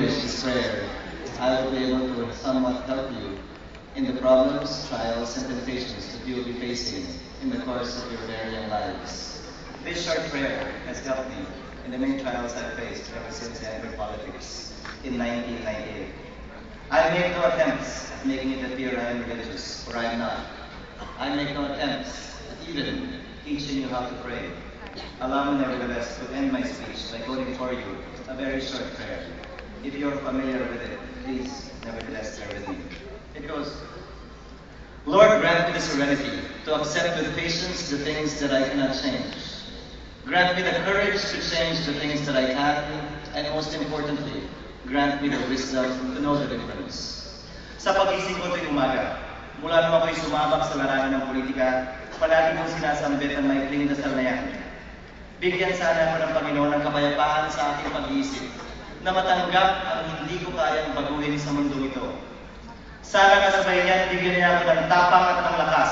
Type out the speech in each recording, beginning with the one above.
English is prayer, I will be able to somewhat help you in the problems, trials, and temptations that you will be facing in the course of your very young lives. This short prayer has helped me in the many trials I've faced ever since I entered politics in 1998. I make no attempts at making it appear I am religious, for I am not. I make no attempts at even teaching you how to pray. Allow me nevertheless to end my speech by quoting for you a very short prayer. If you're familiar with it, please nevertheless bear with me. It goes, Lord, grant me the serenity to accept with patience the things that I cannot change. Grant me the courage to change the things that I can, and most importantly, grant me the wisdom to know the difference. Sa pagising ko tuwing umaga, mula nung ako'y sumabak sa larangan ng politika, palagi kong sinasambit ang maikling dasal na yan. Bigyan sana ako ng Panginoon ng kapayapaan sa aking pag-iisip, na matanggap ang hindi ko kayang baguhin sa mundo ito. Sana kasabay niyan, bigyan niya ako ng tapang at ng lakas,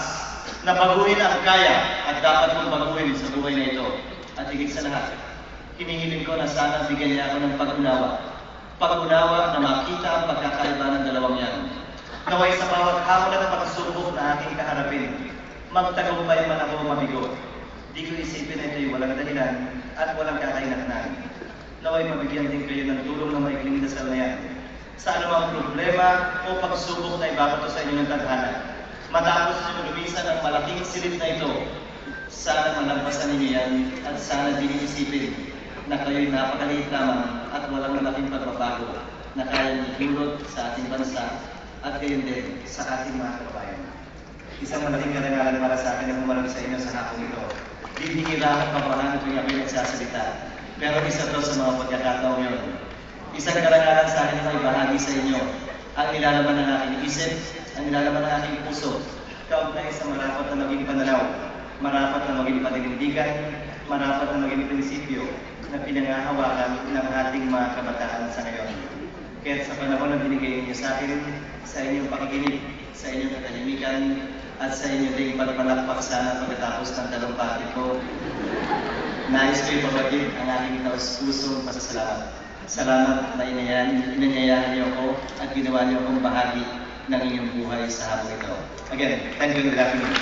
na baguhin ang kaya at dapat kong baguhin sa buhay na ito. At higit sa lahat, hinihiling ko na sana bigyan niya ako ng pag-unawa. Pag-unawa na makita ang pagkakaiba ng dalawang yan. Naway sa bawat hamon at pagsubok na aking kaharapin, magtagumpay man ako mabigo. Di ko isipin na ito'y walang dahilan at walang kakainatnan. Naway mabigyan din kayo ng tulong na maikling dasal na yan. Sa anumang problema o pagsubok na ibabato sa inyo ng tadhana. Matapos nyo lumisan ang malaking silid na ito, sana malampasan ninyo yan at sana din isipin na kayo'y napakaliit lamang at walang malaking pagbabago na kayang ihulot sa ating bansa at gayon din sa ating mga kababayan. Isang malaking karangalan para sa akin na humarap sa inyo sa hapong ito. Bibihira at papahan tuwing ako'y nagsasalita, pero isa to sa mga pagkakataong yun. Isang karangalan sa akin na ibahagi sa inyo ang nilalaman ng aking isip, ang nilalaman ng aking puso, kaugnay sa marapat na maging pananaw, marapat na maging paninindigan, marapat na maging prinsipyo na pinangahawakan ng ating mga kabataan sa ngayon. Kaya sa panahon na binigay niyo sa akin, sa inyong pakikinig, sa inyong katahimikan, at sa inyong ding pagpalakpak sana pagkatapos ng talumpati ko, nais ko'y pabagin ang aking taus-pusong pasasalamat. Salamat na inanyayahan niyo ako at ginawa niyo akong bahagi ng inyong buhay sa hapon ito. Again, thank you and good afternoon.